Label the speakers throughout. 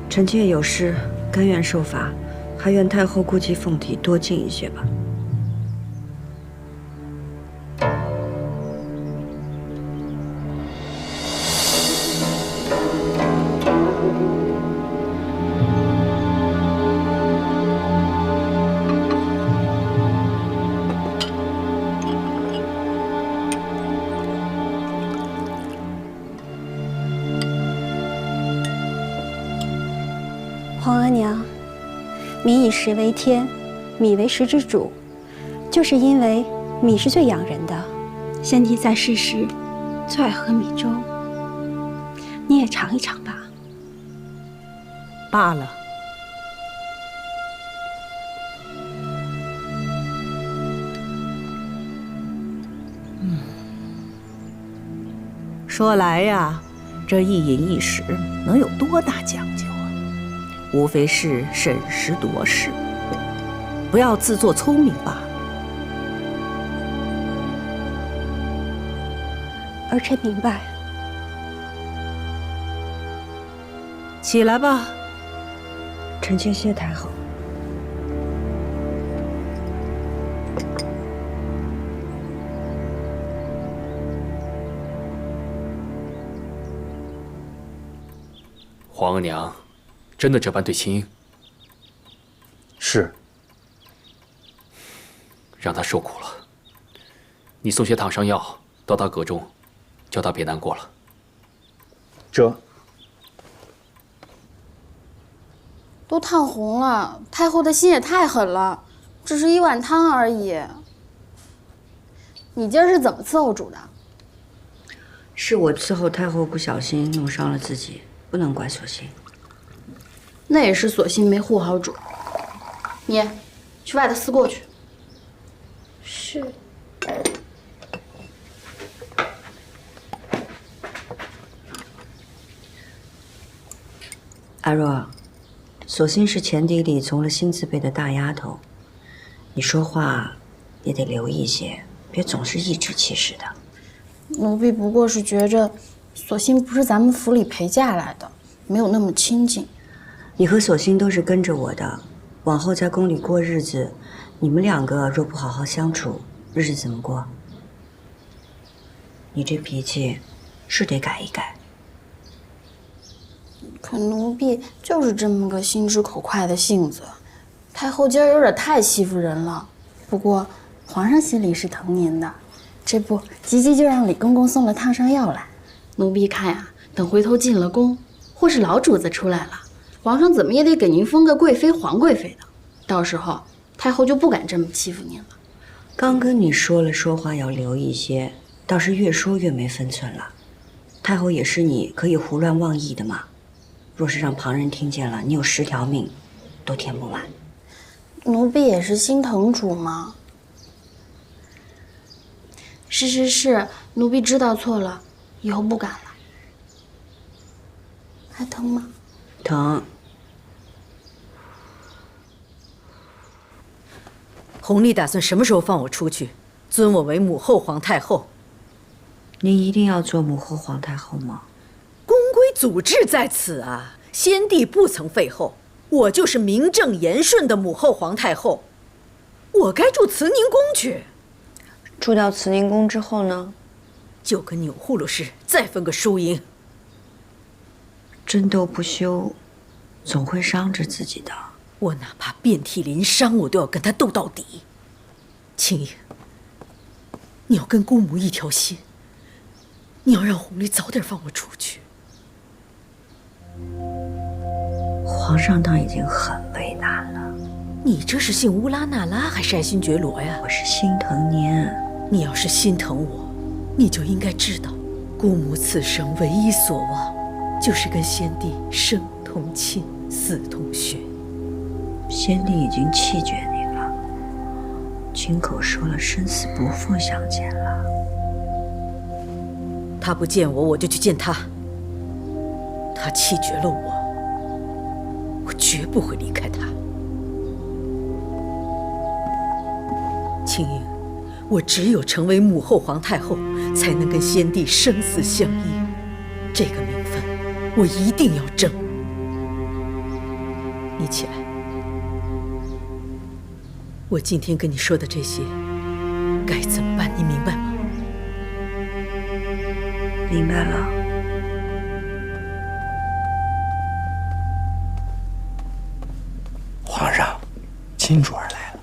Speaker 1: 臣妾有失，甘愿受罚，还愿太后顾及凤体，多尽一些吧。
Speaker 2: 皇额娘，民以食为天，米为食之主，就是因为米是最养人的。先帝在世时最爱喝米粥，你也尝一尝吧。
Speaker 3: 罢了。说来呀，这一饮一食能有多大讲究？无非是审时度势，不要自作聪明罢了。
Speaker 2: 儿臣明白。
Speaker 3: 起来吧。
Speaker 1: 臣妾谢太后。
Speaker 4: 皇额娘。真的这般对秦英？
Speaker 5: 是。
Speaker 4: 让他受苦了。你送些烫伤药到他阁中，叫他别难过了。
Speaker 5: 这
Speaker 6: 都烫红了，太后的心也太狠了，只是1碗汤而已。你今儿是怎么伺候煮的？
Speaker 1: 是我伺候太后不小心弄伤了自己，不能怪索性。
Speaker 6: 那也是索性没护好主。你去外头思过去。
Speaker 2: 是。
Speaker 1: 阿若，索性是前邸里从了新字辈的大丫头，你说话也得留意些，别总是颐指气使的。
Speaker 6: 奴婢不过是觉着，索性不是咱们府里陪嫁来的，没有那么亲近。
Speaker 1: 你和索性都是跟着我的，往后在宫里过日子，你们2个若不好好相处，日子怎么过？你这脾气是得改一改。
Speaker 6: 可奴婢就是这么个心直口快的性子，太后今儿有点太欺负人了。不过皇上心里是疼您的，这不急急就让李公公送了烫伤药来。奴婢看呀，等回头进了宫，或是老主子出来了，皇上怎么也得给您封个贵妃、皇贵妃的，到时候太后就不敢这么欺负您了。
Speaker 1: 刚跟你说了，说话要留一些，倒是越说越没分寸了。太后也是你可以胡乱妄议的嘛，若是让旁人听见了，你有10条命都填不完。
Speaker 6: 奴婢也是心疼主嘛。是，奴婢知道错了，以后不敢了。还疼吗？
Speaker 1: 疼。
Speaker 3: 弘历打算什么时候放我出去，尊我为母后皇太后？
Speaker 1: 您一定要做母后皇太后吗？
Speaker 3: 宫规祖制在此啊，先帝不曾废后，我就是名正言顺的母后皇太后，我该住慈宁宫去。
Speaker 1: 住到慈宁宫之后呢？
Speaker 3: 就跟钮祜禄似，再分个输赢。
Speaker 1: 争斗不休，总会伤着自己的。
Speaker 3: 我哪怕遍体鳞伤，我都要跟他斗到底。青莹，你要跟姑母一条心，你要让弘历早点放我出去。
Speaker 1: 皇上倒已经很为难了。
Speaker 3: 你这是姓乌拉那拉还是爱新觉罗呀？
Speaker 1: 我是心疼您。
Speaker 3: 你要是心疼我，你就应该知道，姑母此生唯一所望，就是跟先帝生同亲，死同血。
Speaker 1: 先帝已经弃绝您了，亲口说了生死不复相见了。
Speaker 3: 他不见我，我就去见他。他弃绝了我，我绝不会离开他。青莹，我只有成为母后皇太后，才能跟先帝生死相依。这个名分，我一定要争。你起来。我今天跟你说的这些，该怎么办？你明白吗？
Speaker 1: 明白了。
Speaker 5: 皇上，金主儿来了。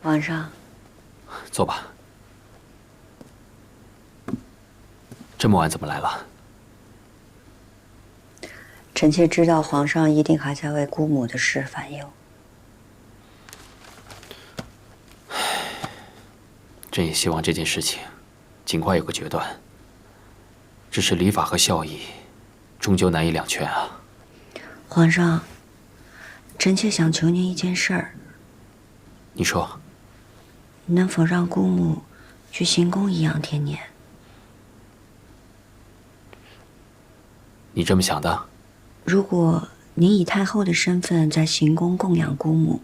Speaker 1: 皇上，
Speaker 4: 坐吧。这么晚怎么来了？
Speaker 1: 臣妾知道皇上一定还在为姑母的事烦忧。
Speaker 4: 朕也希望这件事情尽快有个决断。只是礼法和孝义，终究难以两全啊。
Speaker 1: 皇上，臣妾想求您一件事儿。
Speaker 4: 你说。
Speaker 1: 能否让姑母去行宫颐养天年？
Speaker 4: 你这么想的？
Speaker 1: 如果您以太后的身份在行宫供养姑母，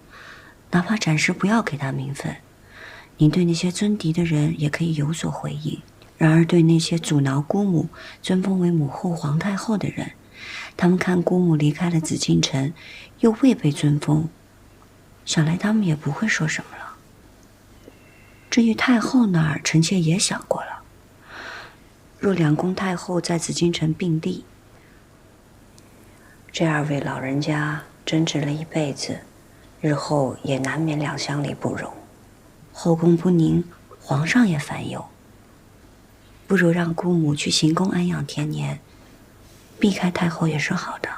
Speaker 1: 哪怕暂时不要给她名分，您对那些尊嫡的人也可以有所回应。然而对那些阻挠姑母尊封为母后皇太后的人，他们看姑母离开了紫禁城，又未被尊封，想来他们也不会说什么了。至于太后那儿，臣妾也想过了。若两宫太后在紫禁城并立，这二位老人家争执了一辈子，日后也难免两相里不容，后宫不宁，皇上也烦忧。不如让姑母去行宫安养天年，避开太后也是好的。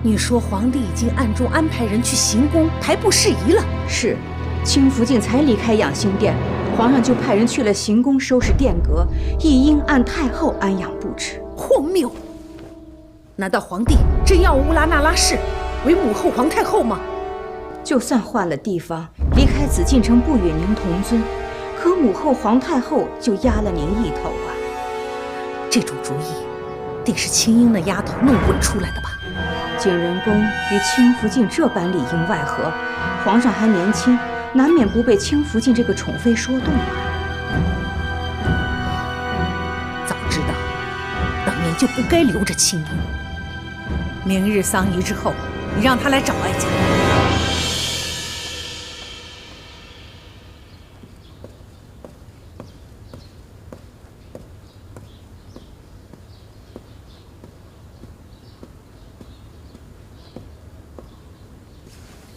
Speaker 3: 你说皇帝已经暗中安排人去行宫排布事宜了？
Speaker 2: 是，清福晋才离开养心殿，皇上就派人去了行宫收拾殿阁，亦应按太后安养布置。
Speaker 3: 荒谬！难道皇帝真要乌拉那拉氏为母后皇太后吗？
Speaker 2: 就算换了地方，离开紫禁城不与您同尊，可母后皇太后就压了您一头啊！
Speaker 3: 这种主意，定是青樱那丫头弄滚出来的吧？
Speaker 2: 景仁宫与清福晋这般里应外合，皇上还年轻，难免不被清福晋这个宠妃说动啊。
Speaker 3: 早知道，当年就不该留着青樱。明日丧仪之后，你让她来找哀家。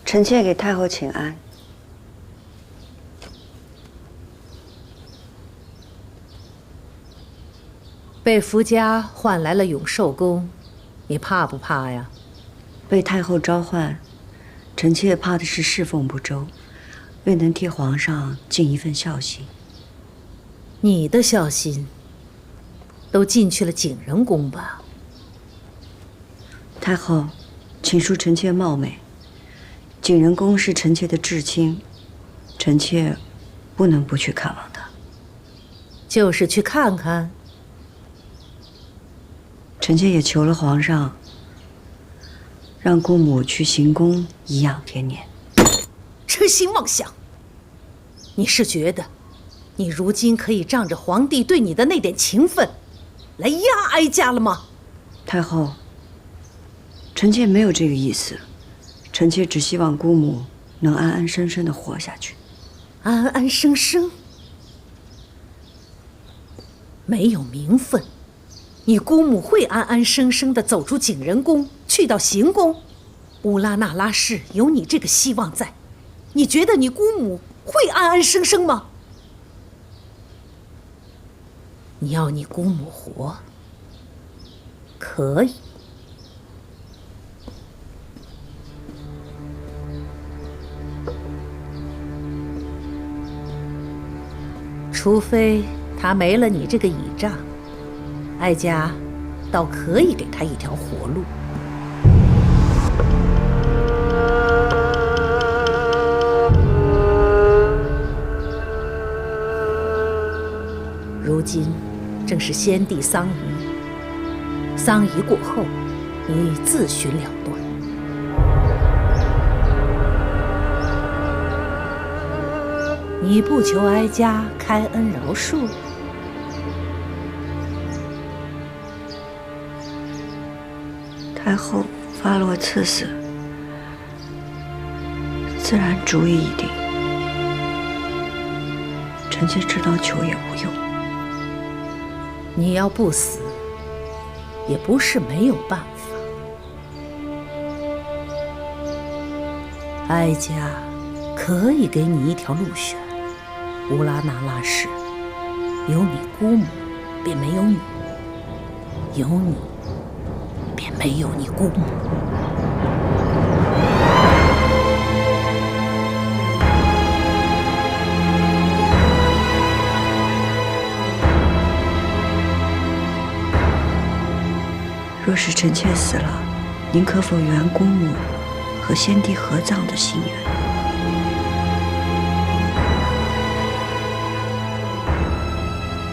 Speaker 1: 臣妾给太后请安。
Speaker 3: 被福家唤来了永寿宫，你怕不怕呀？
Speaker 1: 被太后召唤，臣妾怕的是侍奉不周，未能替皇上尽一份孝心。
Speaker 3: 你的孝心都进去了景仁宫吧？
Speaker 1: 太后，请恕臣妾冒昧。景仁宫是臣妾的至亲，臣妾不能不去看望他。
Speaker 3: 就是去看看。
Speaker 1: 臣妾也求了皇上，让姑母去行宫颐养天年。
Speaker 3: 痴心妄想！你是觉得，你如今可以仗着皇帝对你的那点情分，来压哀家了吗？
Speaker 1: 太后，臣妾没有这个意思。臣妾只希望姑母能安安生生地活下去。
Speaker 3: 安安生生？没有名分，你姑母会安安生生地走出景仁宫，去到行宫？乌拉那拉氏有你这个希望在，你觉得你姑母会安安生生吗？你要你姑母活，可以。除非他没了你这个倚仗，哀家倒可以给他一条活路。如今正是先帝丧仪，丧仪过后，你自寻了断。你不求哀家开恩饶恕？
Speaker 1: 太后发落赐死，自然主意已定。臣妾知道求也无用。
Speaker 3: 你要不死，也不是没有办法。哀家可以给你一条路选。乌拉那拉氏，有你姑母，便没有你；有你，便没有你姑母。
Speaker 1: 若是臣妾死了，您可否圆姑母和先帝合葬的心愿？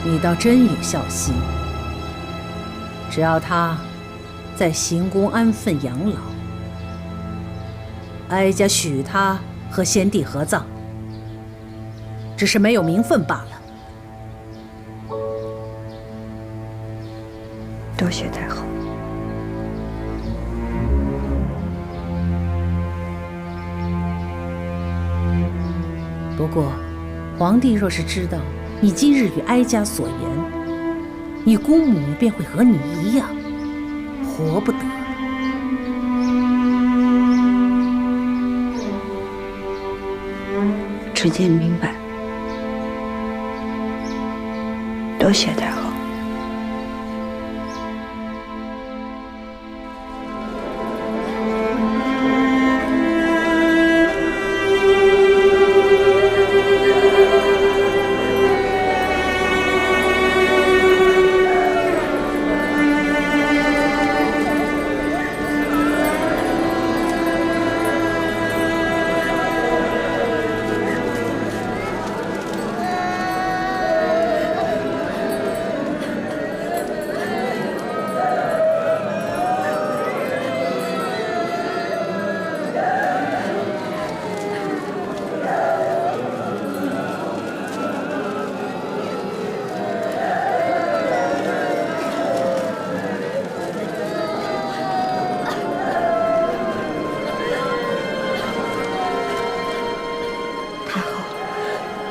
Speaker 3: 你倒真有孝心。只要他在行宫安分养老，哀家许他和先帝合葬，只是没有名分罢了。
Speaker 1: 多谢太后。
Speaker 3: 不过，皇帝若是知道你今日与哀家所言，你姑母便会和你一样，活不得。
Speaker 1: 臣妾明白，多谢太后。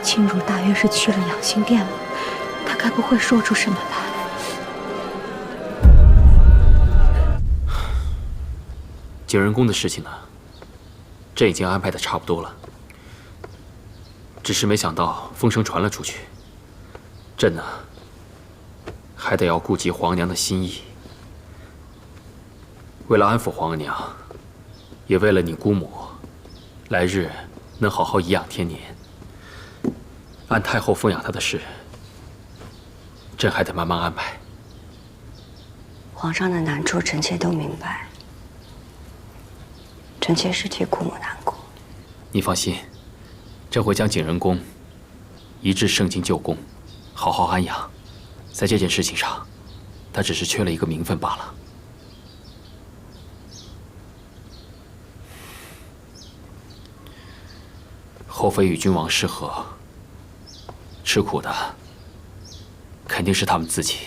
Speaker 2: 庆如大约是去了养心殿了，他该不会说出什么来。
Speaker 4: 景仁宫的事情呢，朕已经安排的差不多了，只是没想到风声传了出去，朕呢还得要顾及皇娘的心意。为了安抚皇额娘，也为了你姑母来日能好好颐养天年，按太后奉养她的事，朕还得慢慢安排。
Speaker 1: 皇上的难处，臣妾都明白。臣妾是替姑母难过。
Speaker 4: 你放心，朕会将景仁宫移至圣经旧宫，好好安养。在这件事情上，他只是缺了一个名分罢了。后妃与君王失和，吃苦的肯定是他们自己。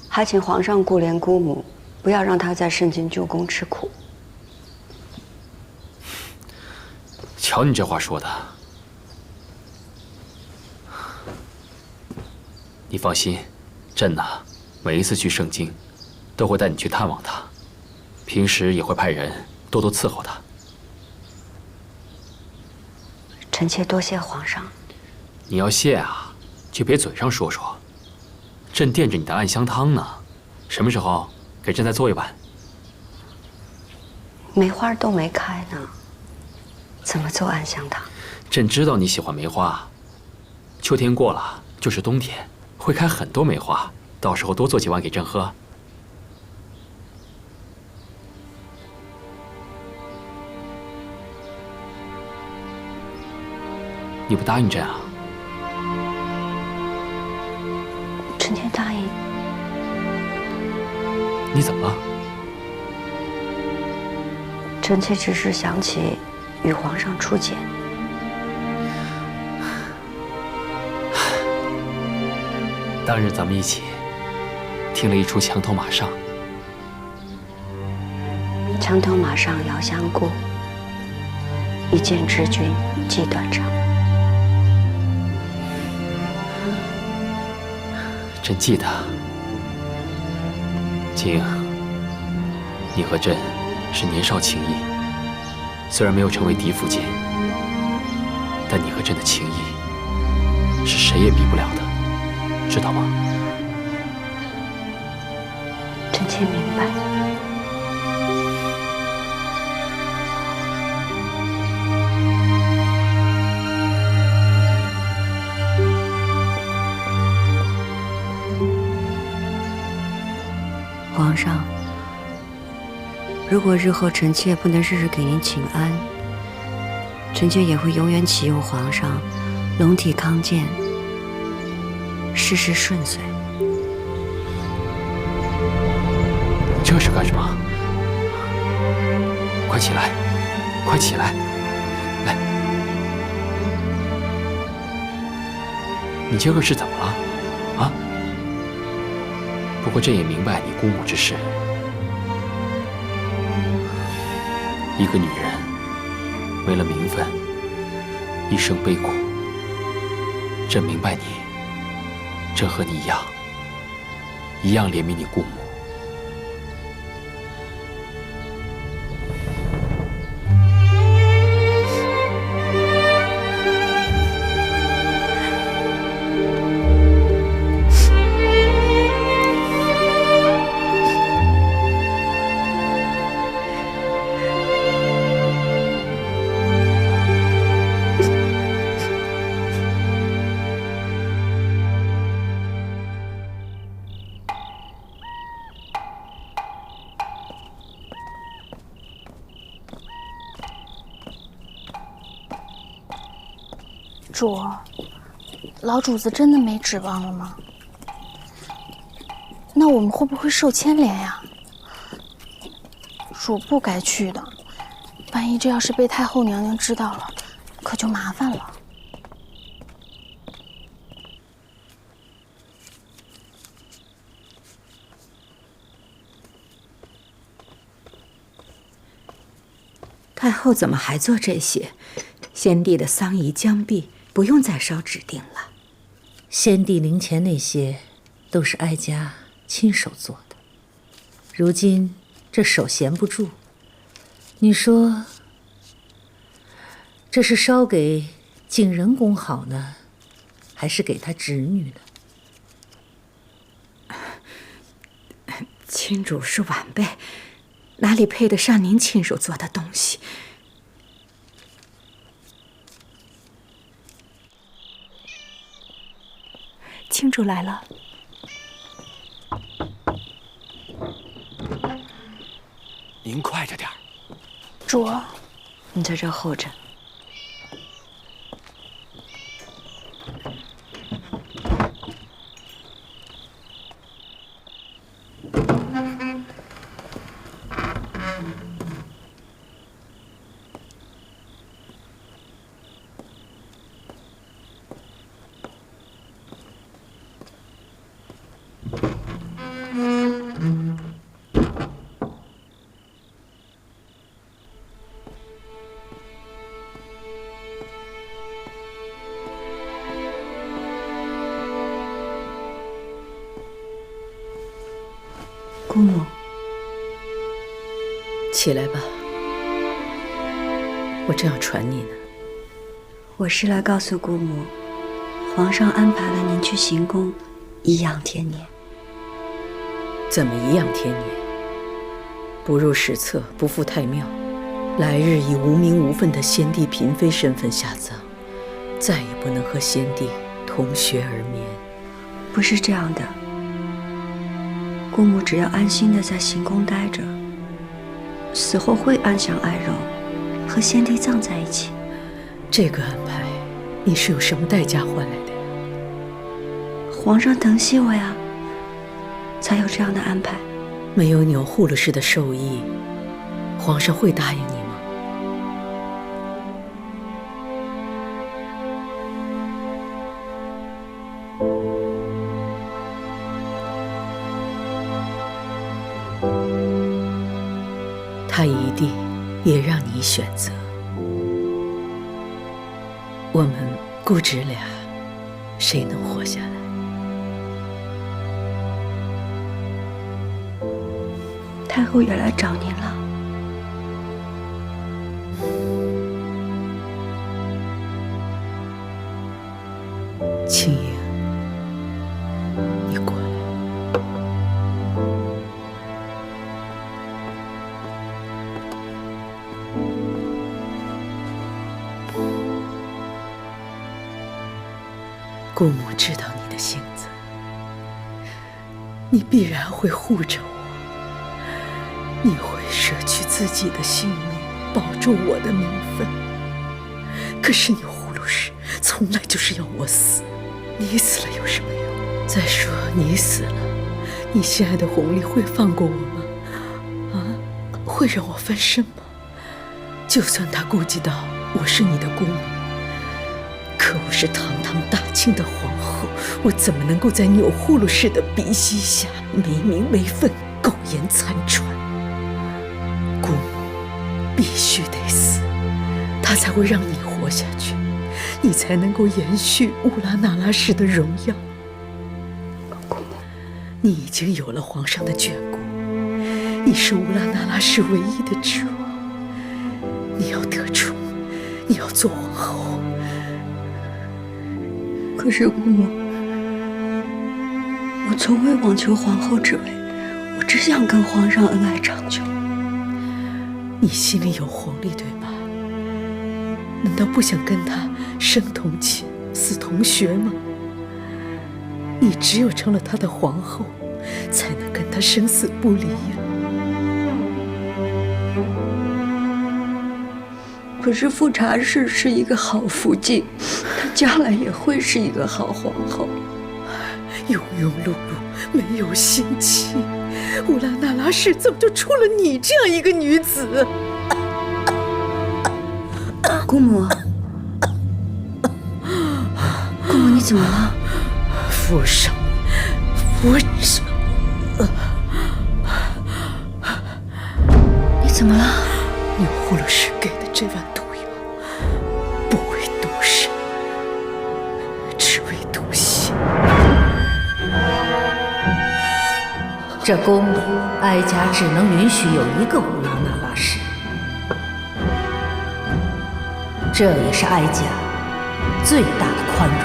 Speaker 1: 还请皇上顾怜姑母，不要让她在圣经旧宫吃苦。
Speaker 4: 瞧你这话说的，你放心，朕呢，每一次去圣经，都会带你去探望她，平时也会派人多多伺候她。
Speaker 1: 臣妾多谢皇上。
Speaker 4: 你要谢啊，就别嘴上说说。朕惦着你的暗香汤呢，什么时候给朕再做一碗？
Speaker 1: 梅花都没开呢，怎么做暗香汤？
Speaker 4: 朕知道你喜欢梅花，秋天过了就是冬天，会开很多梅花，到时候多做几碗给朕喝。你不答应朕啊？
Speaker 1: 臣妾答应。
Speaker 4: 你怎么了？
Speaker 1: 臣妾只是想起与皇上初见。
Speaker 4: 当日咱们一起听了一出墙头马上。
Speaker 1: 墙头马上遥相顾，一见知君即断肠。
Speaker 4: 朕记得。景，你和朕是年少情谊，虽然没有成为嫡父间，但你和朕的情谊是谁也比不了的，知道吗？
Speaker 1: 臣妾明白。皇上，如果日后臣妾不能日日给您请安，臣妾也会永远祈佑皇上龙体康健，事事顺遂。
Speaker 4: 这是干什么？快起来，快起来！来，你今儿个是怎么了？啊？不过朕也明白你姑母之事。一个女人为了名分，一生悲苦。朕明白你，朕和你一样怜悯你姑母。
Speaker 6: 主，老主子真的没指望了吗？那我们会不会受牵连呀？主不该去的，万一这要是被太后娘娘知道了，可就麻烦了。
Speaker 7: 太后怎么还做这些？先帝的丧仪将毕，不用再烧纸锭了。
Speaker 3: 先帝灵前那些，都是哀家亲手做的。如今这手闲不住，你说这是烧给景仁公好呢，还是给他侄女呢？
Speaker 7: 亲主是晚辈，哪里配得上您亲手做的东西？亲主来了。
Speaker 5: 您快着点儿。
Speaker 6: 主，
Speaker 1: 你在这候着。姑母，
Speaker 7: 起来吧，我正要传你呢。
Speaker 1: 我是来告诉姑母，皇上安排了您去行宫颐养天年。
Speaker 7: 怎么颐养天年？不入史册，不赴太庙，来日以无名无分的先帝嫔妃身份下葬，再也不能和先帝同穴而眠。
Speaker 1: 不是这样的，姑母只要安心的在行宫待着，死后会安享爱肉，和先帝葬在一起。
Speaker 7: 这个安排，你是有什么代价换来的呀？
Speaker 1: 皇上疼惜我呀，才有这样的安排。
Speaker 7: 没有你护了氏的授意，皇上会答应你吗？他一定也让你选择。我们姑侄俩，谁能活下来？
Speaker 2: 太后也来找您了。
Speaker 7: 青莹，你过来。姑母知道你的性子，你必然会护着我，你会舍去自己的性命，保住我的名分。可是你葫芦氏从来就是要我死，你死了有什么用？再说你死了，你心爱的弘历会放过我吗？会让我翻身吗？就算他顾及到我是你的姑母，可我是堂堂大清的皇后，我怎么能够在钮祜禄氏的鼻息下没名没分、苟延残喘？姑母必须得死，她才会让你活下去，你才能够延续乌拉那拉氏的荣耀。姑母，你已经有了皇上的眷顾，你是乌拉那拉氏唯一的指望，你要得宠，你要做皇后。
Speaker 2: 可是姑母，我从未妄求皇后之位，我只想跟皇上恩爱长久。
Speaker 7: 你心里有弘历，对吧？难道不想跟他生同寝，死同穴吗？你只有成了他的皇后，才能跟他生死不离呀。
Speaker 2: 可是富察氏是一个好福晋，她将来也会是一个好皇后。
Speaker 7: 庸庸碌碌，没有心气，乌拉那拉氏怎么就出了你这样一个女子？
Speaker 2: 姑母，姑母，你怎么了？
Speaker 7: 福生，
Speaker 2: 你怎么了？
Speaker 7: 钮祜禄氏给的这碗毒药，不为毒身，只为毒心。
Speaker 3: 这宫里，哀家只能允许有一个乌拉那拉氏，这也是哀家最大的宽容。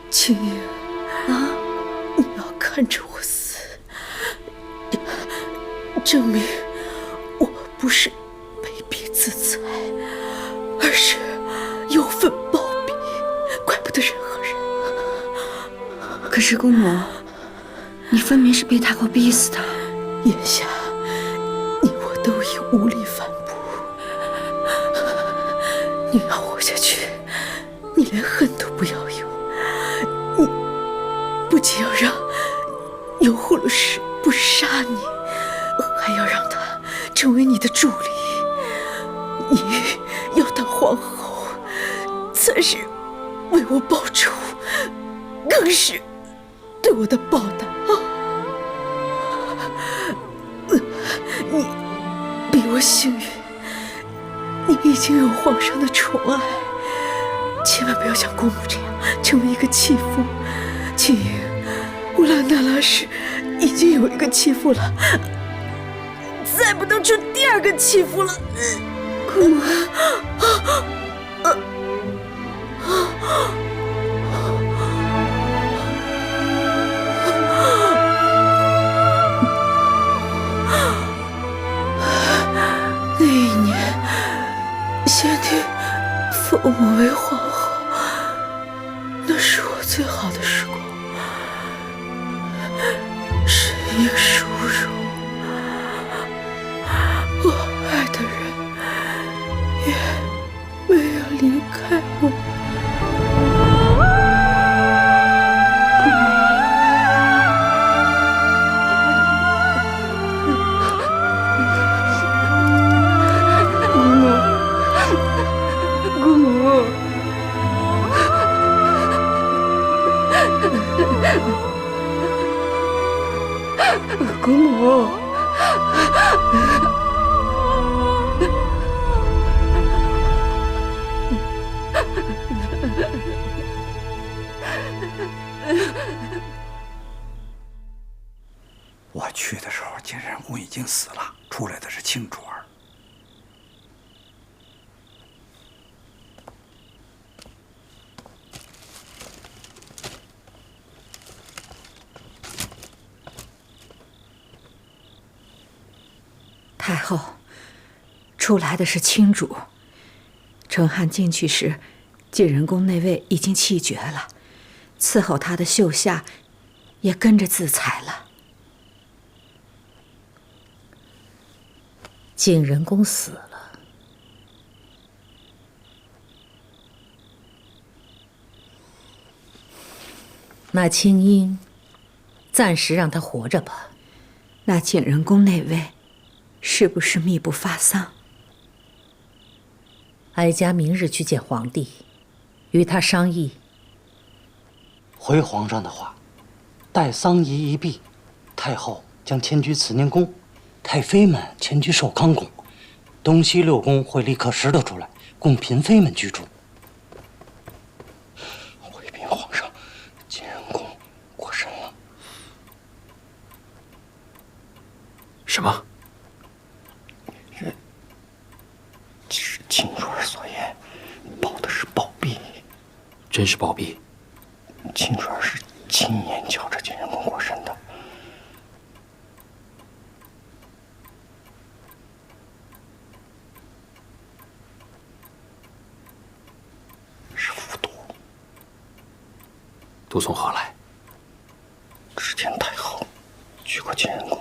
Speaker 7: 青莹啊，你要看着我死，证明我不是卑鄙自裁，而是有愤暴毙，怪不得任何人。
Speaker 2: 可是姑母，你分明是被太后逼死的。
Speaker 7: 眼下你我都已无力反驳，你要活下去，你连恨都不要有。你不仅要让钮祜禄氏不杀你，还要让他成为你的助理。你要当皇后，才是为我报仇，更是对我的报答。你比我幸运，你已经有皇上的宠爱，千万不要像姑母这样成为一个弃妇。青莹，乌拉那拉氏已经有一个弃妇了，再不能出第二个弃妇了。
Speaker 2: 姑母，
Speaker 7: 那一年，先帝封我为皇后，那是我最好的时光，身应殊荣，我爱的人也没有离开我。
Speaker 2: 姑母，
Speaker 7: 姑母。
Speaker 8: 我去的时候，景仁公已经死了，出来的是庆主儿。
Speaker 7: 太后，出来的是亲主。成汉进去时，景仁宫那位已经气绝了，伺候他的秀夏也跟着自裁了。
Speaker 3: 景仁公死了，那青英，暂时让他活着吧。
Speaker 7: 那景仁宫那位，是不是秘不发丧？
Speaker 3: 哀家明日去见皇帝，与他商议。
Speaker 9: 回皇上的话，待丧仪一毕，太后将迁居慈宁宫，太妃们迁居寿康宫，东西6宫会立刻拾掇出来，供嫔妃们居住。回禀皇上，景仁宫过身了。
Speaker 4: 什么？
Speaker 9: 是亲主儿所言，保的是暴毙。
Speaker 4: 真是暴毙。
Speaker 9: 亲主儿是亲眼瞧着景仁公过身的。是服毒。
Speaker 4: 毒从何来？
Speaker 9: 之前太后去过景仁宫。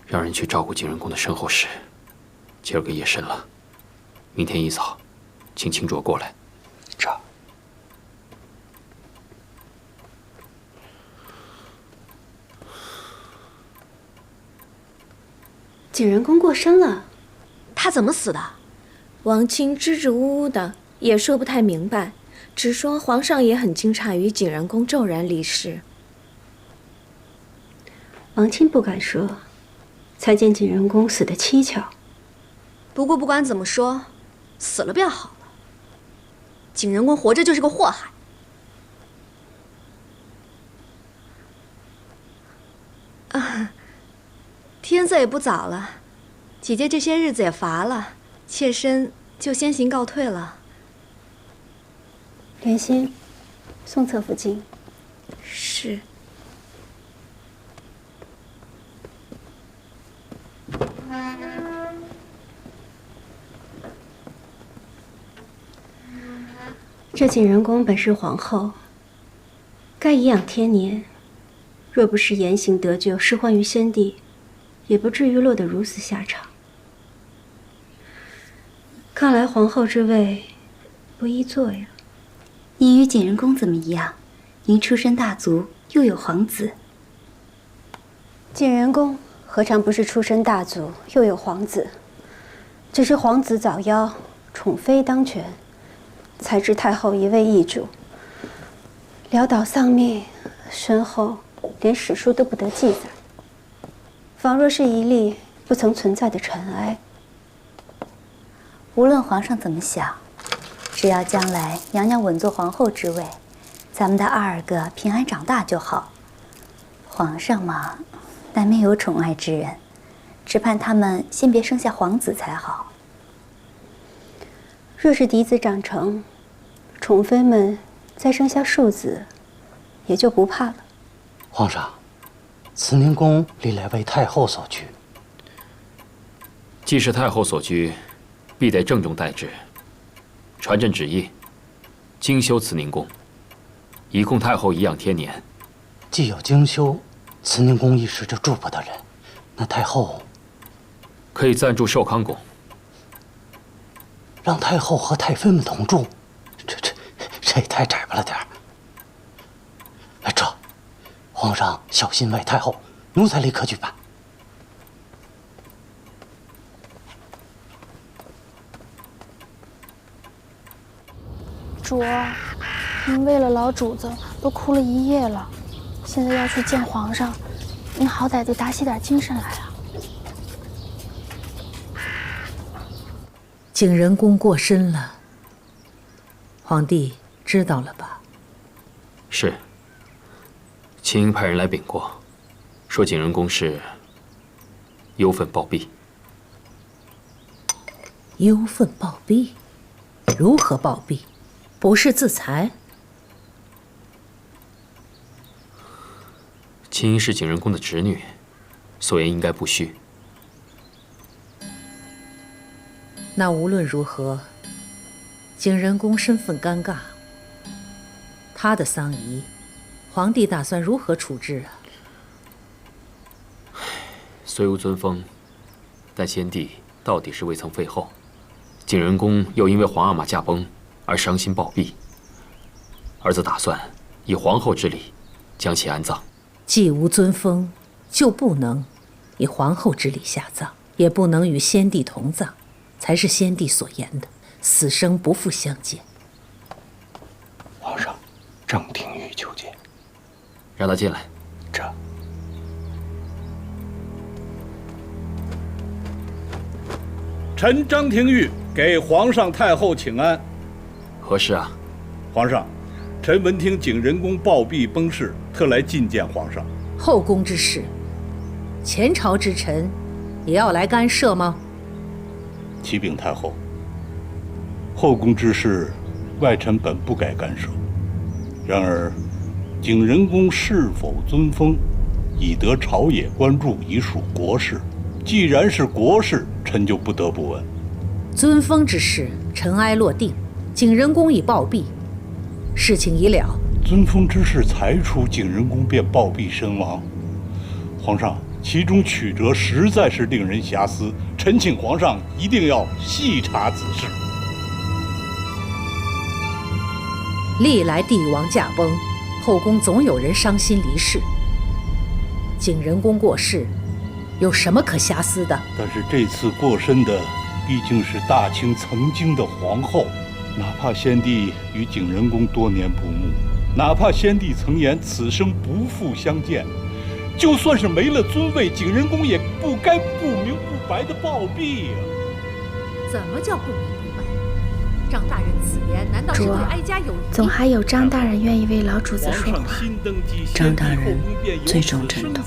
Speaker 4: 让人去照顾景仁公的身后事。今儿个夜深了，明天一早，请清卓过来。
Speaker 9: 这。
Speaker 2: 景仁公过身了，
Speaker 10: 他怎么死的？王清支支吾吾的，也说不太明白，只说皇上也很惊诧于景仁公骤然离世。
Speaker 2: 王清不敢说，才见景仁公死得蹊跷。
Speaker 10: 不过不管怎么说，死了便好了。景仁公活着就是个祸害。啊，天色也不早了，姐姐这些日子也乏了，妾身就先行告退了。
Speaker 2: 莲心，送侧福晋。
Speaker 10: 是。
Speaker 2: 这景仁公本是皇后，该颐养天年。若不是言行得救，失欢于先帝，也不至于落得如此下场。看来皇后之位不易做呀。
Speaker 11: 您与景仁公怎么一样？您出身大族，又有皇子。
Speaker 2: 景仁公何尝不是出身大族，又有皇子？只是皇子早夭，宠妃当权，才知太后一味易主，潦倒丧命，身后连史书都不得记载，仿若是一粒不曾存在的尘埃。
Speaker 11: 无论皇上怎么想，只要将来娘娘稳坐皇后之位，咱们的22个平安长大就好。皇上嘛，难免有宠爱之人，只盼他们先别生下皇子才好。
Speaker 2: 若是嫡子长成，宠妃们再生下庶子，也就不怕了。
Speaker 9: 皇上，慈宁宫历来为太后所居，
Speaker 4: 既是太后所居，必得郑重待之。传朕旨意，精修慈宁宫，以供太后颐养天年。
Speaker 9: 既有精修慈宁宫一时就住不得人，那太后
Speaker 4: 可以暂住寿康宫。
Speaker 9: 让太后和太妃们同住，这也太窄巴了点儿。这，皇上小心为太后，奴才立刻举办。
Speaker 6: 主儿，您为了老主子都哭了一夜了，现在要去见皇上，您好歹得打起点精神来啊！
Speaker 3: 景仁公过身了，皇帝知道了吧？
Speaker 4: 是。秦英派人来禀过，说景仁公是忧愤暴毙。
Speaker 3: 忧愤暴毙？如何暴毙？不是自裁？
Speaker 4: 秦英是景仁公的侄女，所言应该不虚。
Speaker 3: 那无论如何，景仁公身份尴尬，他的丧仪，皇帝打算如何处置啊？
Speaker 4: 虽无尊封，但先帝到底是未曾废后，景仁公又因为皇阿玛驾崩而伤心暴毙，儿子打算以皇后之礼将其安葬。
Speaker 3: 既无尊封，就不能以皇后之礼下葬，也不能与先帝同葬，才是先帝所言的死生不复相见。
Speaker 8: 皇上，张廷玉求见。
Speaker 4: 让他进来。
Speaker 8: 这。
Speaker 12: 臣张廷玉给皇上太后请安。
Speaker 4: 何事啊？
Speaker 12: 皇上，臣闻听景仁公暴毙崩逝，特来觐见皇上。
Speaker 3: 后宫之事，前朝之臣也要来干涉吗？
Speaker 12: 启禀太后，后宫之事，外臣本不该干涉。然而，景仁公是否尊封，已得朝野关注，已属国事。既然是国事，臣就不得不问。
Speaker 3: 尊封之事，尘埃落定，景仁公已暴毙，事情已了。
Speaker 12: 尊封之事才出，景仁公便暴毙身亡。皇上，其中曲折实在是令人遐思，臣请皇上一定要细查此事。
Speaker 3: 历来帝王驾崩，后宫总有人伤心离世。景仁公过世，有什么可遐思的？
Speaker 12: 但是这次过身的毕竟是大清曾经的皇后，哪怕先帝与景仁公多年不睦，哪怕先帝曾言此生不复相见，就算是没了尊位，景仁公也不该不明不白的暴毙啊！
Speaker 3: 怎么叫不明不白？张大人此言难道是对哀家有疑？
Speaker 6: 总还有张大人愿意为老主子说话。
Speaker 1: 张大人最重臣道。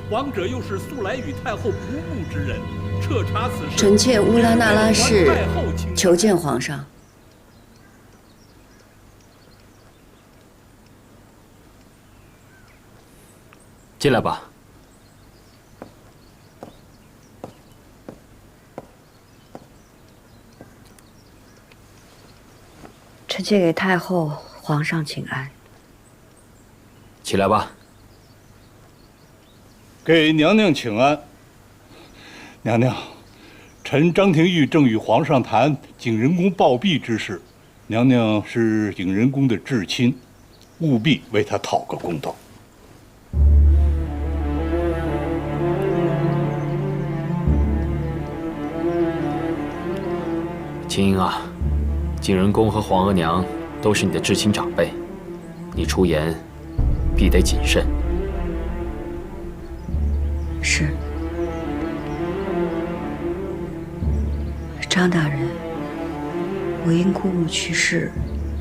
Speaker 12: 王者又是素来与太后不睦之人，彻查此事。
Speaker 1: 臣妾乌拉那拉氏求见皇上。
Speaker 4: 进来吧。
Speaker 1: 臣妾给太后、皇上请安。
Speaker 4: 起来吧。
Speaker 12: 给娘娘请安。娘娘，臣张廷玉正与皇上谈景仁公暴毙之事，娘娘是景仁公的至亲，务必为他讨个公道。
Speaker 4: 秦英啊，景仁公和皇额娘都是你的至亲长辈，你出言必得谨慎。
Speaker 1: 是。张大人，我因姑母去世，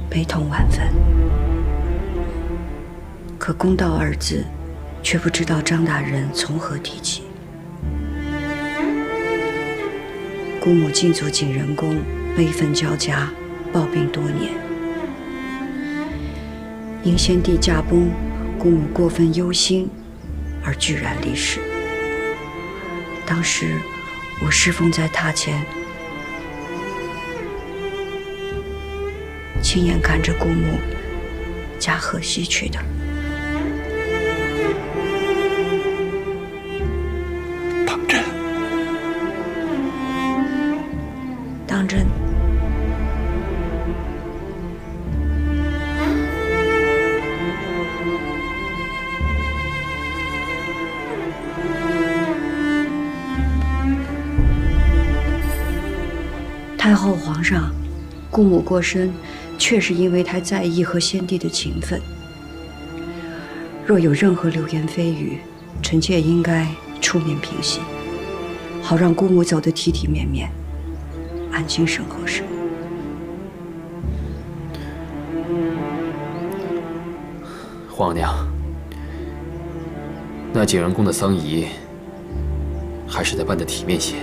Speaker 1: 悲痛万分。可公道二字，却不知道张大人从何提起。姑母进祖景仁公，悲愤交加，暴病多年。因先帝驾崩，姑母过分忧心，而居然离世。当时我侍奉在榻前，亲眼看着姑母驾鹤西去的。
Speaker 12: 当真？
Speaker 1: 当真。太后、皇上，姑母过身，却是因为太在意和先帝的情分。若有任何流言蜚语，臣妾应该出面平息，好让姑母走得体体面面，安心身后事。
Speaker 4: 皇娘，那景仁宫的丧仪还是得办得体面些。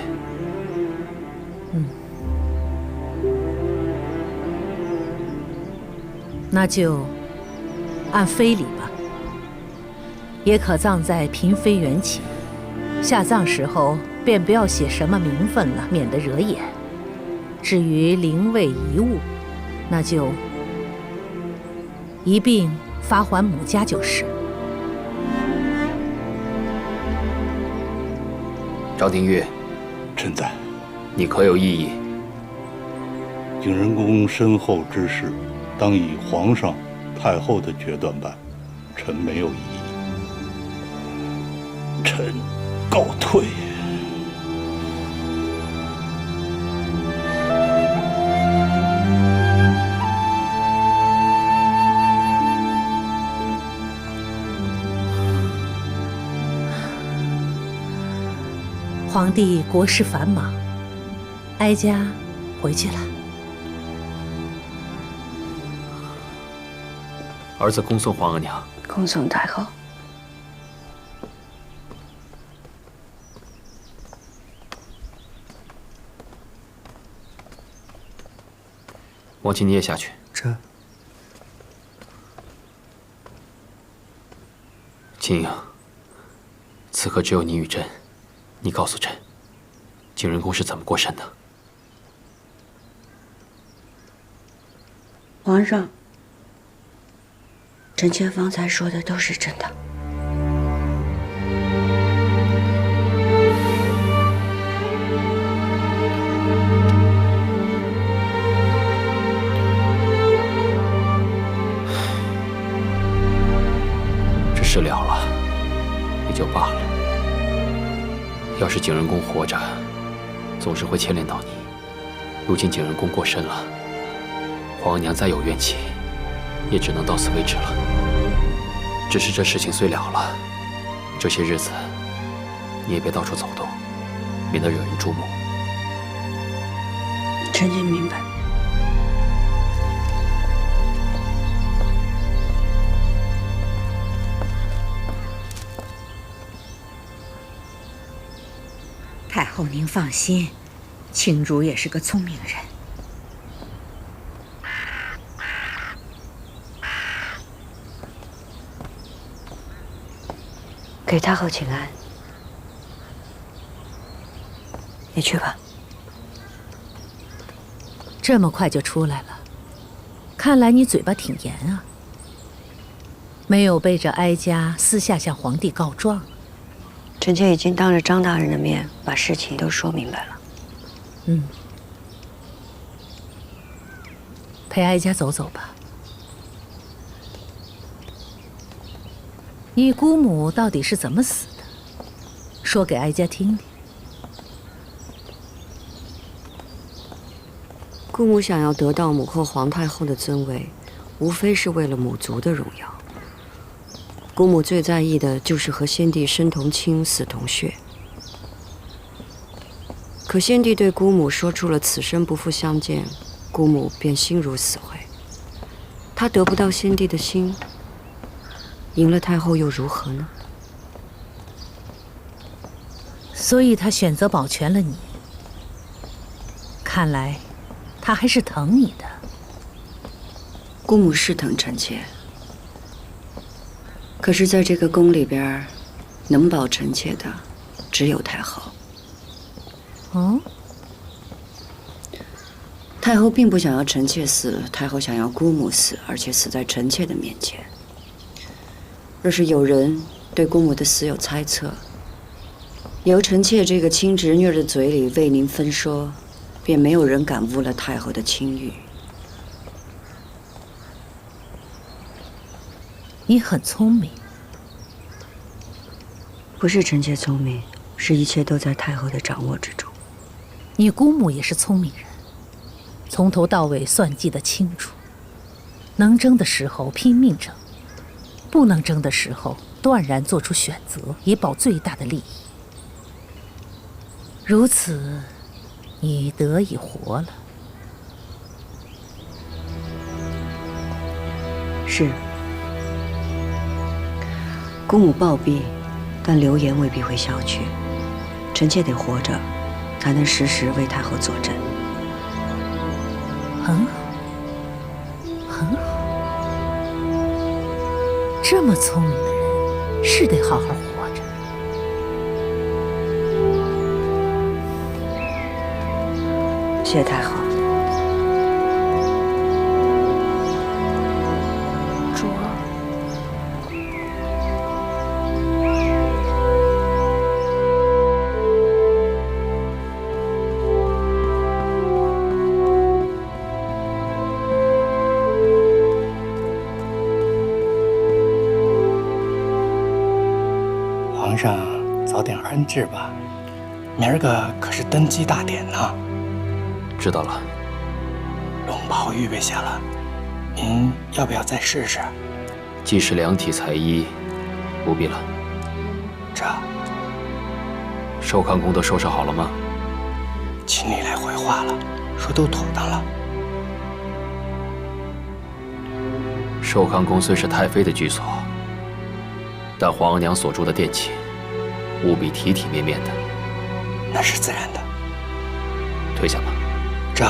Speaker 3: 那就按非礼吧，也可葬在嫔妃原寝。下葬时候便不要写什么名分了，免得惹眼。至于灵位遗物，那就一并发还母家就是。
Speaker 4: 张廷玉，
Speaker 12: 臣在。
Speaker 4: 你可有异议？
Speaker 12: 景仁宫身后之事，当以皇上、太后的决断办，臣没有异议。臣告退。
Speaker 3: 皇帝国事繁忙，哀家回去了。
Speaker 4: 儿子恭送皇额娘。
Speaker 1: 恭送太后。
Speaker 4: 王亲，你也下去。
Speaker 5: 这。
Speaker 4: 秦颖，此刻只有你与朕。你告诉朕，景仁宫是怎么过审的？
Speaker 1: 皇上，臣妾方才说的都是真的。
Speaker 4: 这事了了，也就罢了。要是景仁宫活着，总是会牵连到你。如今景仁宫过身了，皇额娘再有怨气，也只能到此为止了。只是这事情虽了了，这些日子你也别到处走动，免得惹人注目。
Speaker 1: 臣妾明白。
Speaker 13: 太后，您放心，青竹也是个聪明人。
Speaker 1: 给太后请安。你去吧。
Speaker 3: 这么快就出来了，看来你嘴巴挺严啊，没有背着哀家私下向皇帝告状。
Speaker 1: 臣妾已经当着张大人的面把事情都说明白了。
Speaker 3: 陪哀家走走吧。你姑母到底是怎么死的？说给哀家听听。
Speaker 14: 姑母想要得到母后皇太后的尊位，无非是为了母族的荣耀。姑母最在意的就是和先帝生同亲，死同血。可先帝对姑母说出了此生不复相见，姑母便心如死灰。她得不到先帝的心，赢了太后又如何呢？
Speaker 3: 所以她选择保全了你。看来，她还是疼你的。
Speaker 1: 姑母是疼臣妾。可是，在这个宫里边，能保臣妾的，只有太后。
Speaker 3: 哦，
Speaker 1: 太后并不想要臣妾死，太后想要姑母死，而且死在臣妾的面前。若是有人对姑母的死有猜测，由臣妾这个亲侄女的嘴里为您分说，便没有人敢污了太后的清誉。
Speaker 3: 你很聪明。
Speaker 1: 不是臣妾聪明，是一切都在太后的掌握之中。
Speaker 3: 你姑母也是聪明人，从头到尾算计得清楚。能争的时候拼命争，不能争的时候断然做出选择，以保最大的利益。如此，你得以活了。
Speaker 1: 是，姑母暴毙，但流言未必会消去。臣妾得活着，才能时时为太后坐镇。
Speaker 3: 很好，很好。这么聪明的人，是得好好活着。
Speaker 1: 谢太后。
Speaker 6: 主儿，
Speaker 5: 皇上早点安置吧，明儿个可是登基大典呢。
Speaker 4: 知道了。
Speaker 5: 龙袍预备下了，您要不要再试试？
Speaker 4: 既是量体裁衣，不必了。
Speaker 5: 这
Speaker 4: 寿康宫都收拾好了吗？
Speaker 5: 秦理来回话了，说都妥当了。
Speaker 4: 寿康宫虽是太妃的居所，但皇额娘所住的殿寝，务必体体面面的。
Speaker 5: 那是自然的。
Speaker 4: 退下吧。
Speaker 5: 这。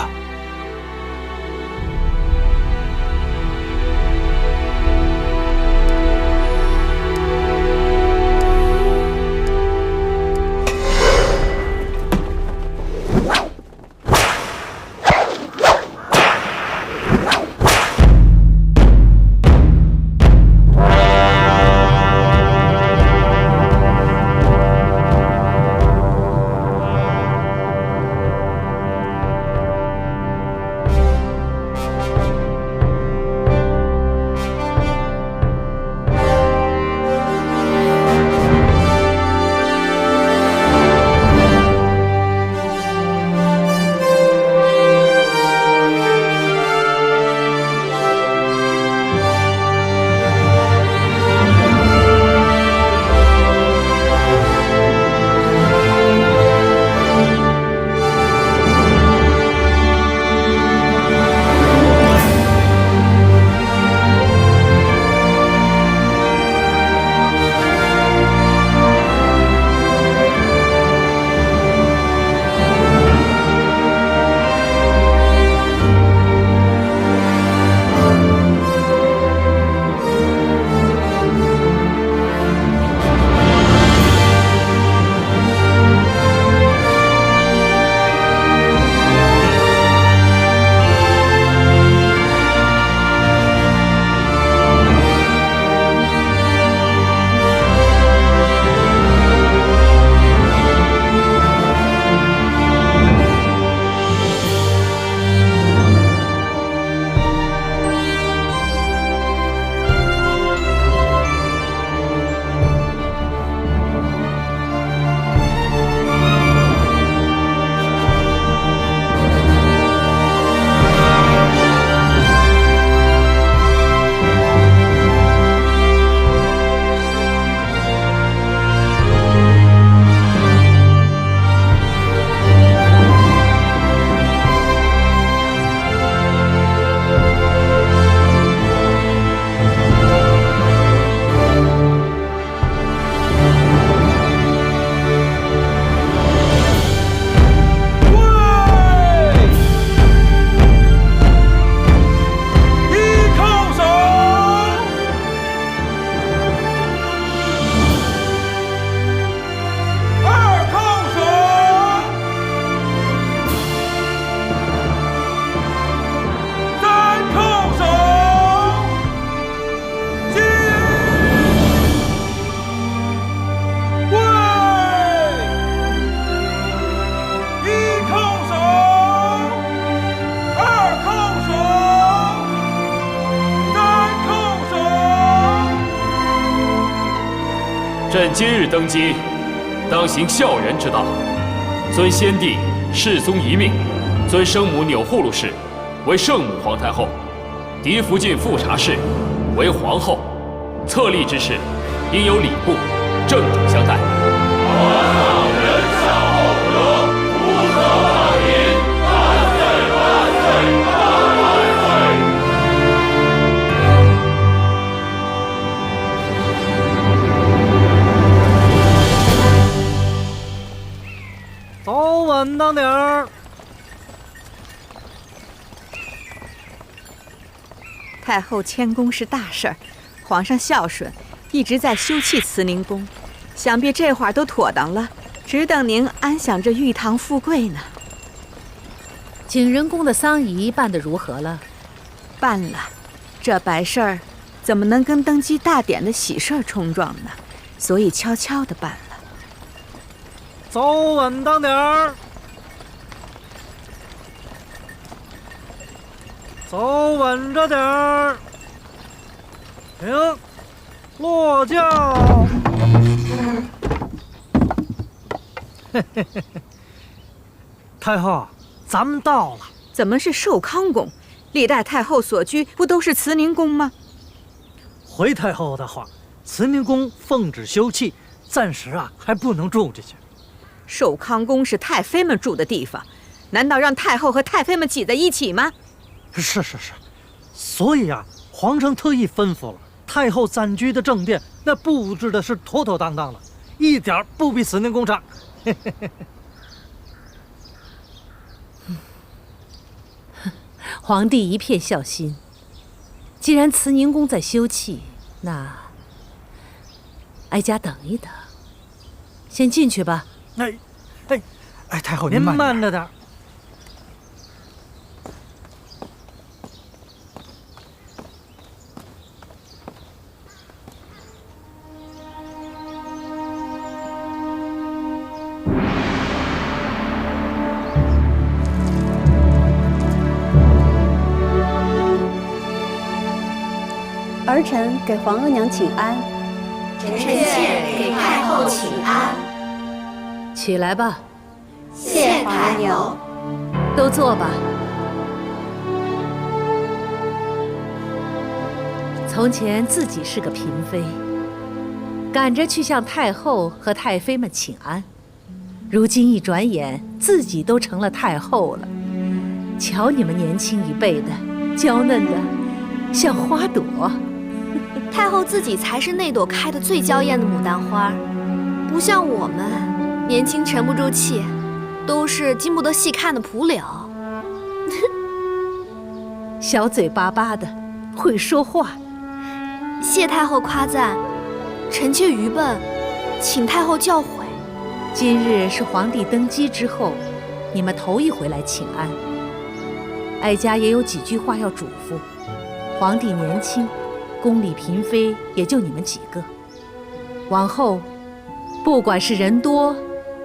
Speaker 4: 朕今日登基，当行孝仁之道，尊先帝世宗遗命，尊生母钮祜禄氏为圣母皇太后，嫡福晋富察氏为皇后，册立之事，应由礼部正主相代。
Speaker 12: 皇上仁孝厚德，福泽万民，万岁万岁万岁！
Speaker 15: 走稳当点儿。
Speaker 13: 太后迁宫是大事儿，皇上孝顺，一直在修葺慈宁宫，想必这会儿都妥当了，只等您安享这玉堂富贵呢。
Speaker 3: 景仁宫的丧仪办得如何了？
Speaker 13: 办了，这白事儿怎么能跟登基大典的喜事儿冲撞呢？所以悄悄地办了。
Speaker 15: 走稳当点儿。走稳着点儿，停，落轿。太后，咱们到了。
Speaker 13: 怎么是寿康宫？历代太后所居不都是慈宁宫吗？
Speaker 15: 回太后的话，慈宁宫奉旨修葺，暂时还不能住进去。
Speaker 13: 寿康宫是太妃们住的地方，难道让太后和太妃们挤在一起吗？
Speaker 15: 是，所以皇上特意吩咐了，太后暂居的正殿，那布置的是妥妥当当的，一点不比慈宁宫差。
Speaker 3: 皇帝一片孝心。既然慈宁宫在修葺，那哀家等一等，先进去吧。
Speaker 15: 太后您慢着点。
Speaker 2: 儿臣给皇额娘请安。
Speaker 10: 臣妾给太后请安。
Speaker 3: 起来吧。
Speaker 10: 谢太后。
Speaker 3: 都坐吧。从前自己是个嫔妃，赶着去向太后和太妃们请安，如今一转眼自己都成了太后了。瞧你们年轻一辈的，娇嫩的像花朵。
Speaker 10: 太后自己才是那朵开得最娇艳的牡丹花，不像我们年轻沉不住气，都是经不得细看的蒲柳。
Speaker 3: 小嘴巴巴的，会说话。
Speaker 10: 谢太后夸赞，臣妾愚笨，请太后教诲。
Speaker 3: 今日是皇帝登基之后，你们头一回来请安，哀家也有几句话要嘱咐。皇帝年轻，宫里嫔妃也就你们几个，往后不管是人多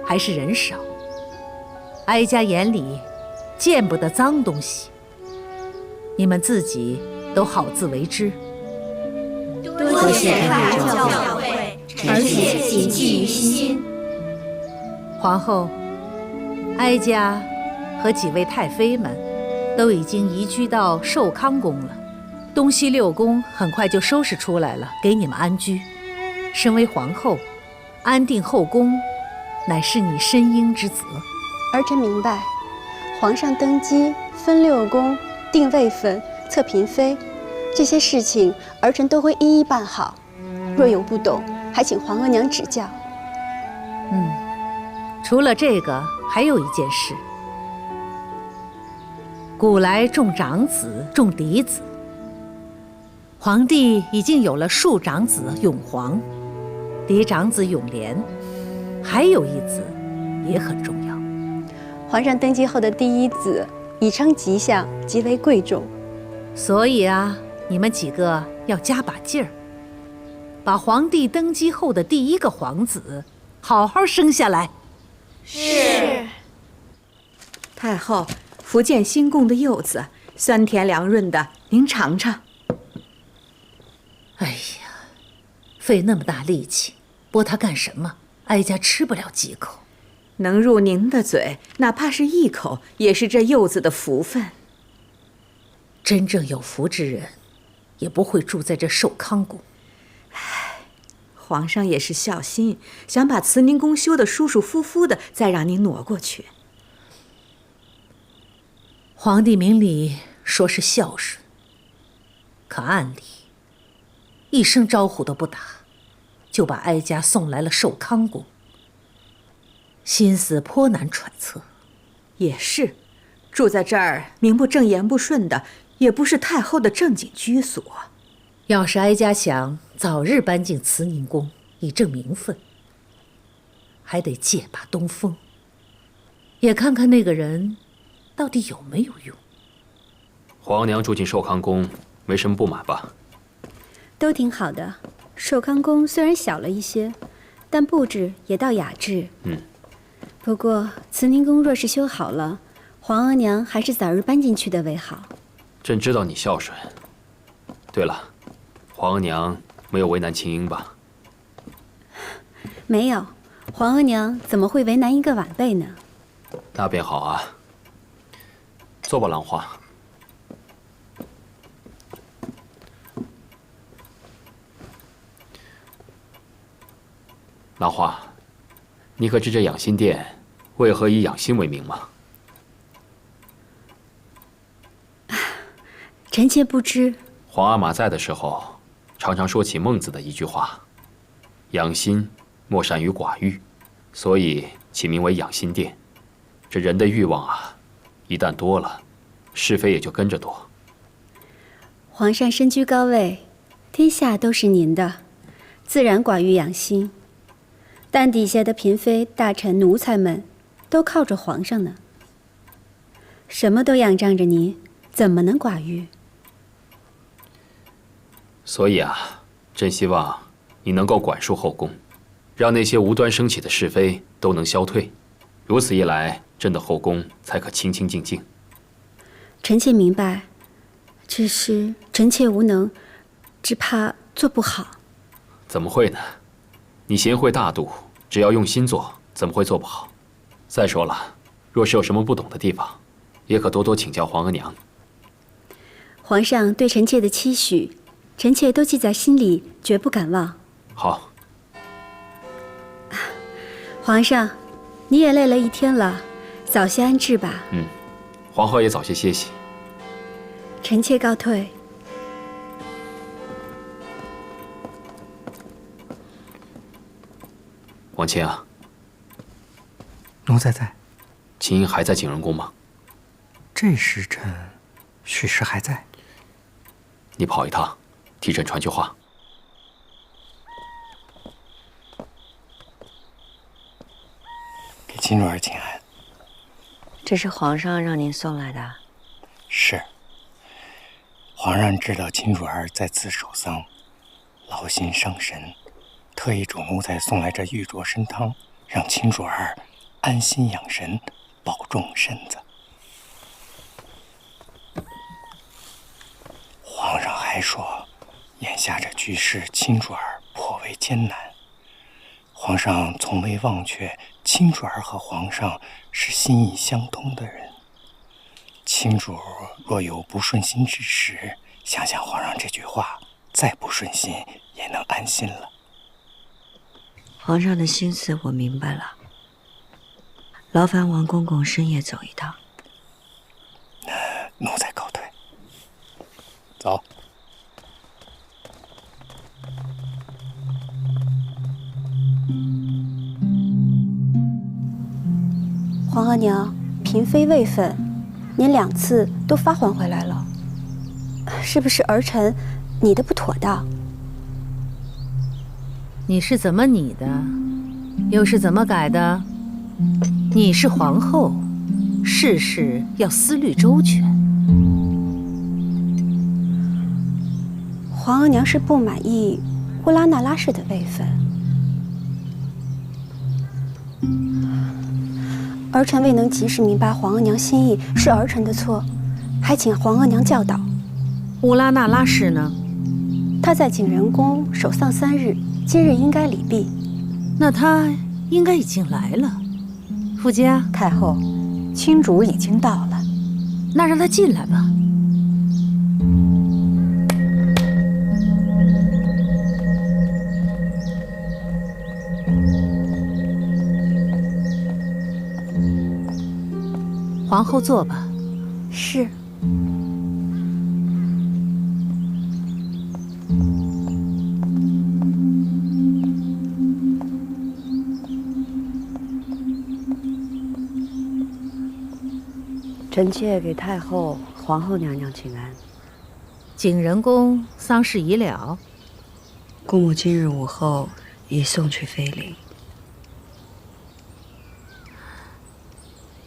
Speaker 3: 还是人少，哀家眼里见不得脏东西，你们自己都好自为之。
Speaker 10: 多谢太后教诲，臣妾谨记于心。
Speaker 3: 皇后，哀家和几位太妃们都已经移居到寿康宫了，东西六宫很快就收拾出来了，给你们安居。身为皇后，安定后宫乃是你身应之责。
Speaker 2: 儿臣明白，皇上登基分六宫、定位分、册嫔妃，这些事情儿臣都会一一办好。若有不懂，还请皇额娘指教。
Speaker 3: 除了这个，还有一件事。古来重长子，重嫡子。皇帝已经有了庶长子永璜，嫡长子永琏，还有一子也很重要。
Speaker 2: 皇上登基后的第一子已称吉祥，极为贵重。
Speaker 3: 所以你们几个要加把劲儿，把皇帝登基后的第一个皇子好好生下来。
Speaker 10: 是。
Speaker 13: 太后，福建新贡的柚子酸甜凉润的，您尝尝。
Speaker 3: 哎呀，费那么大力气剥它干什么？哀家吃不了几口。
Speaker 13: 能入您的嘴，哪怕是一口，也是这柚子的福分。
Speaker 3: 真正有福之人，也不会住在这寿康宫。
Speaker 13: 皇上也是孝心，想把慈宁宫修得舒舒服服的，再让您挪过去。
Speaker 3: 皇帝明里说是孝顺，可暗里一声招呼都不打，就把哀家送来了寿康宫，心思颇难揣测。
Speaker 13: 也是，住在这儿名不正言不顺的，也不是太后的正经居所。
Speaker 3: 要是哀家想早日搬进慈宁宫以正名分，还得借把东风，也看看那个人到底有没有用。
Speaker 4: 皇娘住进寿康宫，没什么不满吧？
Speaker 2: 都挺好的。寿康宫虽然小了一些，但布置也倒雅致。不过慈宁宫若是修好了，皇额娘还是早日搬进去的为好。
Speaker 4: 朕知道你孝顺。对了，皇额娘没有为难青樱吧？
Speaker 2: 没有，皇额娘怎么会为难一个晚辈呢？
Speaker 4: 那便好啊。坐吧，兰花。兰花，你可知这养心殿为何以养心为名吗？
Speaker 2: 臣妾不知。
Speaker 4: 皇阿玛在的时候，常常说起孟子的一句话：“养心莫善于寡欲”，所以起名为养心殿。这人的欲望啊，一旦多了，是非也就跟着多。
Speaker 2: 皇上身居高位，天下都是您的，自然寡欲养心。但底下的嫔妃、大臣、奴才们，都靠着皇上呢，什么都仰仗着您，怎么能寡欲？
Speaker 4: 所以啊，朕希望你能够管束后宫，让那些无端升起的是非都能消退。如此一来，朕的后宫才可清清静静。
Speaker 2: 臣妾明白，只是臣妾无能，只怕做不好。
Speaker 4: 怎么会呢？你贤惠大度，只要用心做，怎么会做不好？再说了，若是有什么不懂的地方，也可多多请教皇额娘。
Speaker 2: 皇上对臣妾的期许，臣妾都记在心里，绝不敢忘。
Speaker 4: 好。
Speaker 2: 皇上，你也累了一天了，早些安置吧。
Speaker 4: 皇后也早些歇息。
Speaker 2: 臣妾告退。
Speaker 4: 王谦啊，
Speaker 5: 奴才在。
Speaker 4: 青樱还在景仁宫吗？
Speaker 5: 这时辰，许是还在。
Speaker 4: 你跑一趟，替朕传句话。
Speaker 5: 给秦主儿请安。
Speaker 14: 这是皇上让您送来的。
Speaker 5: 是。皇上知道秦主儿在此守丧，劳心伤神，特意嘱奴才送来这玉镯参汤，让秦主儿安心养神，保重身子。皇上还说，眼下这局势，秦主儿颇为艰难。皇上从未忘却秦主儿和皇上是心意相通的人。秦主若有不顺心之时，想想皇上这句话，再不顺心也能安心了。
Speaker 14: 皇上的心思我明白了，劳烦王公公深夜走一趟。
Speaker 5: 奴才告退。走。
Speaker 2: 皇额娘，嫔妃位分，您2次都发还回来了，是不是儿臣拟的不妥当？
Speaker 3: 你是怎么拟的，又是怎么改的？你是皇后，事事要思虑周全。
Speaker 2: 皇额娘是不满意乌拉那拉氏的位分，儿臣未能及时明白皇额娘心意，是儿臣的错，还请皇额娘教导。
Speaker 3: 乌拉那拉氏呢？
Speaker 2: 她在景仁宫守丧3日，今日应该礼毕。
Speaker 3: 那她应该已经来了。傅家，
Speaker 16: 太后，亲主已经到了，
Speaker 3: 那让她进来吧。皇后坐吧。
Speaker 2: 是。
Speaker 14: 臣妾给太后、皇后娘娘请安。
Speaker 3: 景仁宫丧事已了，
Speaker 1: 姑母今日午后已送去妃陵。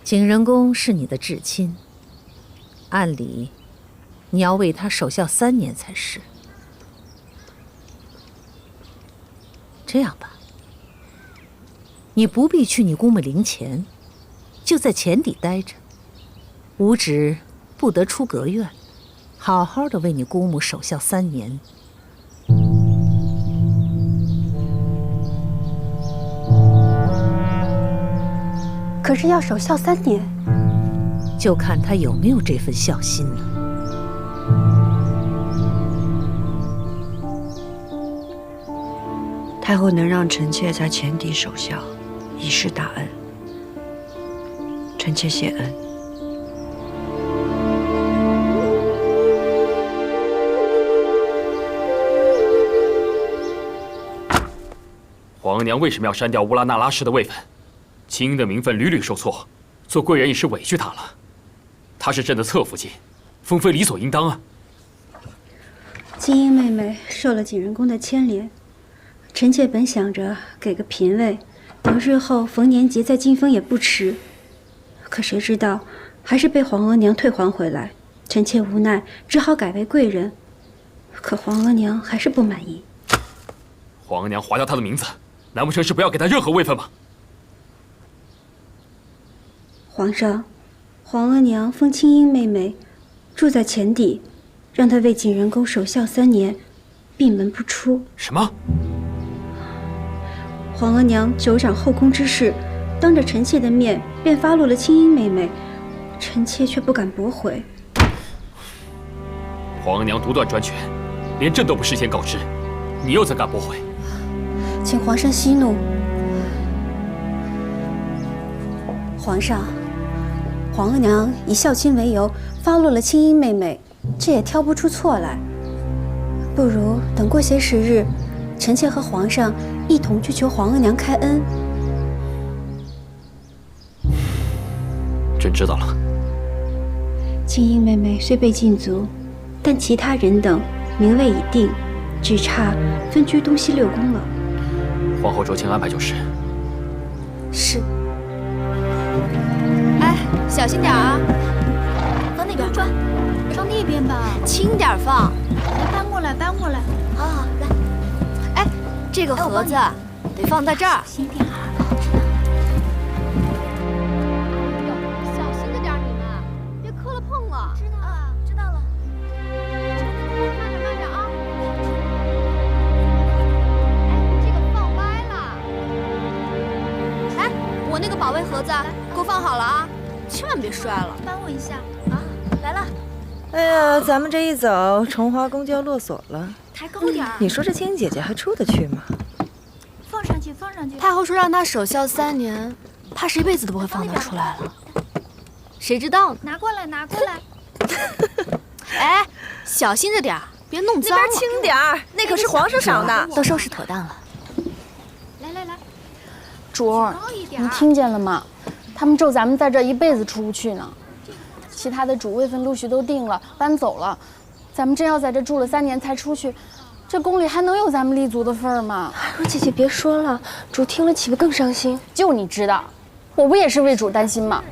Speaker 3: 景仁宫是你的至亲，按理你要为他守孝3年才是。这样吧，你不必去你姑母陵前，就在前邸待着。吾旨不得出阁院，好好的为你姑母守孝3年。
Speaker 2: 可是要守孝3年，
Speaker 3: 就看他有没有这份孝心了。
Speaker 1: 太后能让臣妾在前邸守孝，已是大恩。臣妾谢恩。
Speaker 4: 皇娘为什么要删掉乌拉那拉氏的位分？清英的名分屡屡受挫，做贵人已是委屈她了。她是朕的侧福晋，封妃理所应当啊。
Speaker 2: 金英妹妹受了景仁宫的牵连，臣妾本想着给个嫔位，等日后逢年节再进封也不迟。可谁知道还是被皇额娘退还回来，臣妾无奈只好改为贵人。可皇额娘还是不满意。
Speaker 4: 皇额娘划掉她的名字，难不成是不要给她任何位分吗？
Speaker 2: 皇上，皇额娘封清英妹妹住在前邸，让她为景仁宫守孝3年，闭门不出。
Speaker 4: 什么？
Speaker 2: 皇额娘久掌后宫之事，当着臣妾的面便发落了清英妹妹，臣妾却不敢驳回。
Speaker 4: 皇额娘独断专权，连朕都不事先告知，你又怎敢驳回？
Speaker 2: 请皇上息怒。皇上，皇额娘以孝亲为由发落了清英妹妹，这也挑不出错来。不如等过些时日，臣妾和皇上一同去求皇额娘开恩。
Speaker 4: 朕知道了。
Speaker 2: 清英妹妹虽被禁足，但其他人等名位已定，只差分居东西6宫了。
Speaker 4: 皇后酌情安排就是。
Speaker 10: 是。哎，小心点啊！
Speaker 6: 往哪边装？装那边吧。
Speaker 10: 轻点放。
Speaker 6: 来，搬过来，搬过来。
Speaker 10: 好好来。哎，这个盒子得放在这儿。
Speaker 6: 轻点啊！
Speaker 10: 小心着点，你们别磕了碰了。
Speaker 6: 知道了，知道了。
Speaker 10: 慢点，慢点啊！哎，这个放歪了。哎，我那个保卫盒子给我放好了啊，千万别摔了。
Speaker 6: 帮我一下啊！来了。
Speaker 16: 哎呀，咱们这一走，崇华宫就要落锁了。
Speaker 6: 抬高点儿。
Speaker 16: 你说这清姐姐还出得去吗？
Speaker 6: 放上去，放上去。
Speaker 10: 太后说让她守孝3年，怕是一辈子都不会放她出来了。谁知道呢？
Speaker 6: 拿过来，拿过来。
Speaker 10: 哎，小心着点儿，别弄脏了。
Speaker 16: 那边轻点儿，那可是皇上赏的。
Speaker 10: 都收拾妥当了。
Speaker 6: 来来来，
Speaker 17: 主儿，你听见了吗？他们咒咱们在这一辈子出不去呢。其他的主位分陆续都定了，搬走了，咱们真要在这住了3年才出去，这宫里还能有咱们立足的份儿吗？
Speaker 2: 若姐姐别说了，主听了岂不更伤心？
Speaker 17: 就你知道，我不也是为主担心吗？